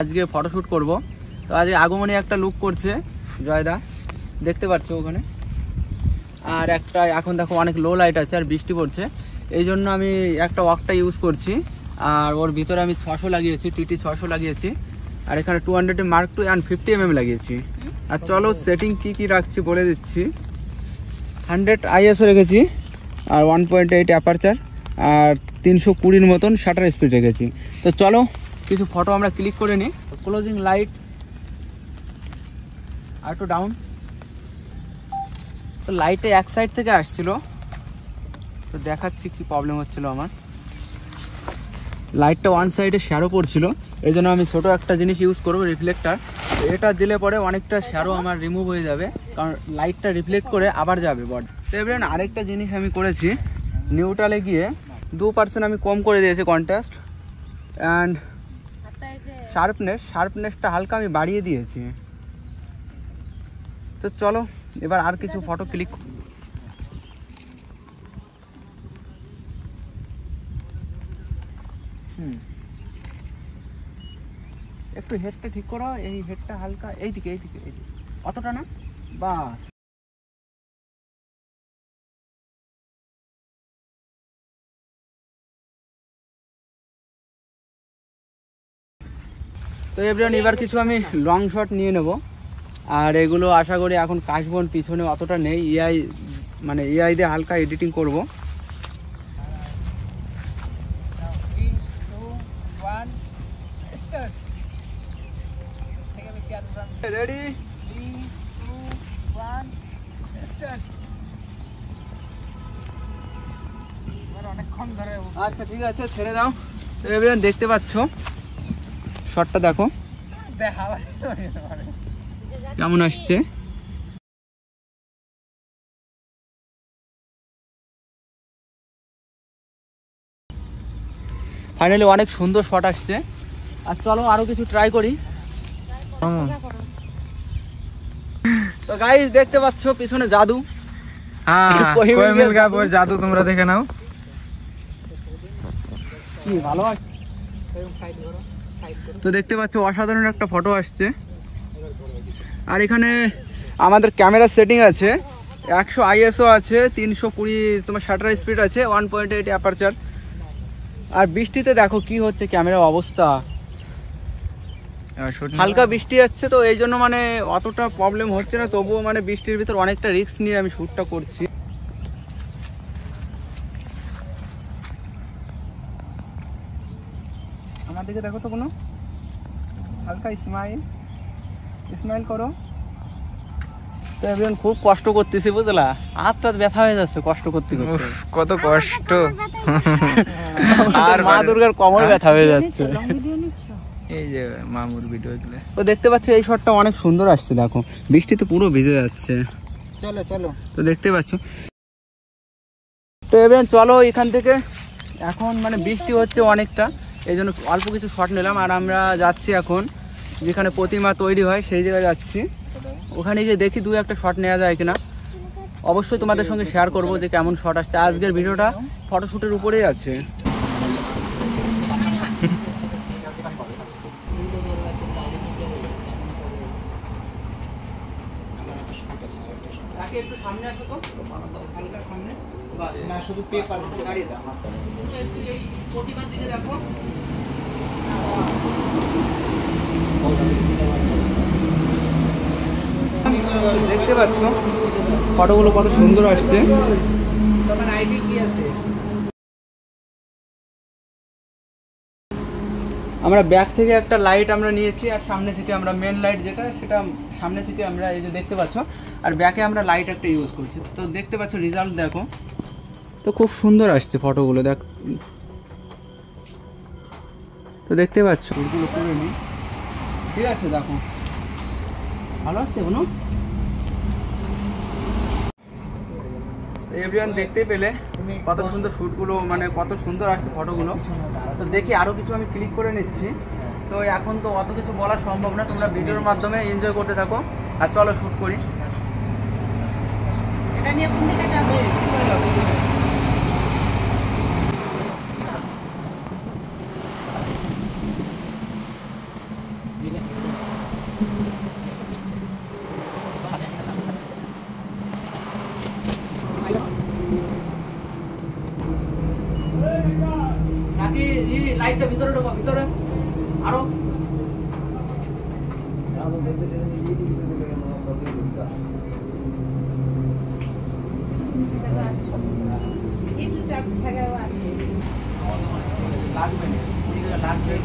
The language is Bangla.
আজকে ফটোশ্যুট করব। তো আজকে আগমনী একটা লুক করছে জয়দা, দেখতে পাচ্ছ ওখানে। আর একটা এখন দেখো অনেক লো লাইট আছে আর বৃষ্টি পড়ছে, এই জন্য আমি একটা ওয়াকটা ইউজ করছি। আর ওর ভিতরে আমি 600 লাগিয়েছি, টিটি 600 লাগিয়েছি। আর এখানে 200 Mark II অ্যান্ড 50 mm লাগিয়েছি। আর চলো সেটিং কি রাখছি বলে দিচ্ছি। 100 ISO রেখেছি, আর 1.8 অ্যাপারচার, আর 320 মতন শাটার স্পিড রেখেছি। তো চলো কিছু ফটো আমরা ক্লিক করে নিই। ক্লোজিং লাইট আর একটু ডাউন। তো লাইটে এক সাইড থেকে আসছিল, তো দেখাচ্ছি কি প্রবলেম হচ্ছিল আমার। লাইটটা ওয়ান সাইডে শ্যারো পড়ছিল, এই জন্য আমি ছোটো একটা জিনিস ইউজ করবো, রিফ্লেক্টার। এটা দিলে পরে অনেকটা শ্যারো আমার রিমুভ হয়ে যাবে, কারণ লাইটটা রিফ্লেক্ট করে আবার যাবে বড। তো এবার আরেকটা জিনিস আমি করেছি, নিউট্রালে গিয়ে 2% আমি কম করে দিয়েছি কন্ট্রাস্ট, অ্যান্ড শার্পনেসটা হালকা আমি বাড়িয়ে দিয়েছি। তো চলো এবার আর কিছু ফটো ক্লিক। একটু হেডটা ঠিক করো, এই হেডটা হালকা এইদিকে অতটা না, বাস। তো এবার কিছু আমি লং শট নিয়ে নেব। আর এগুলো আশা করি এখন কাশবন পিছনে অতটা নেই, এআই দিয়ে হালকা এডিটিং করব। Ready, 3, 2, 1, start. আচ্ছা ঠিক আছে, ছেড়ে দাও। তো এবার দেখতে পাচ্ছ শটটা দেখো কেমন আসছে। ফাইনালি অনেক সুন্দর শট আসছে। আর চলো আরো কিছু ট্রাই করি। তো গাইস দেখতে পাচ্ছ পিছনে জাদু, জাদু তোমরা দেখে নাও কি ভালো। তো দেখতে পাচ্ছ অসাধারণ একটা ফটো আসছে। আর এখানে আমাদের ক্যামেরা সেটিং আছে, 100 ISO আছে, 320 তোমার শাটার স্পিড আছে, 1.8 অ্যাপারচার। আর বৃষ্টিতে দেখো কি হচ্ছে ক্যামেরার অবস্থা, হালকা বৃষ্টি যাচ্ছে, তো এই জন্য মানে অতটা প্রবলেম হচ্ছে না। তবুও মানে বৃষ্টির ভিতর অনেকটা রিস্ক নিয়ে আমি শ্যুটটা করছি। আমার দিকে দেখো তো, কোনো হালকা স্মাইল করো। তো এখন খুব কষ্ট করতেছি বুঝলা, হাতটা ব্যথা হয়ে যাচ্ছে কষ্ট করতে করতে। কত কষ্ট, আর মা দুর্গার কোমর ব্যথা হয়ে যাচ্ছে। এই যে মামুর ভিডিও গুলো তো দেখতে পাচ্ছ এই শটটা অনেক সুন্দর আসছে, দেখো বৃষ্টিতে পুরো ভিজে যাচ্ছে। চলো তো দেখতে পাচ্ছ। তো এবার চলো এখান থেকে, এখন মানে বৃষ্টি হচ্ছে অনেকটা, এই জন্য অল্প কিছু শট নিলাম। আর আমরা যাচ্ছি এখন যেখানে প্রতিমা তৈরি হয় সেই জায়গায় যাচ্ছি, ওখানে গিয়ে দেখি 2-1 শট নেওয়া যায় কিনা। অবশ্যই তোমাদের সঙ্গে শেয়ার করবো যে কেমন শট আসছে। আজকের ভিডিওটা ফটোশ্যুটের উপরেই আছে। একটু সামনে আসো তো, হালকা সামনে, না শুধু পেপার দাঁড়িয়ে দাও। একটু এই প্রতিমার দিকে দেখো, দেখতে পাচ্ছ ফটোগুলো কত সুন্দর আসছে। তোমার আইডি কি আছে? আমরা ব্যাক থেকে একটা লাইট আমরা নিয়েছি, আর সামনে থেকে আমরা মেন লাইট যেটা সেটা সামনে থেকে আমরা এই যে দেখতে পাচ্ছ, আর ব্যাকে আমরা লাইট একটা ইউজ করছি। তো দেখতে পাচ্ছ রেজাল্ট দেখো, তো খুব সুন্দর আসছে ফটোগুলো দেখ। তো দেখতে পাচ্ছ ওগুলো করে নি, ঠিক আছে দেখো ভালো আসছে কোনো। এভরিওয়ান দেখতেই পেলে কত সুন্দর শ্যুটগুলো, মানে কত সুন্দর আসছে ফটোগুলো। তো দেখি আরও কিছু আমি ক্লিক করে নিচ্ছি। তো এখন তো অত কিছু বলা সম্ভব না, তোমরা ভিডিওর মাধ্যমে এনজয় করতে থাকো। আর চলো শ্যুট করি। এটা নিয়ে কোন দিকে যাবে? লাইটটা ভিতরে ঢোকা, ভিতরে আরো লাগবে না, লাগবে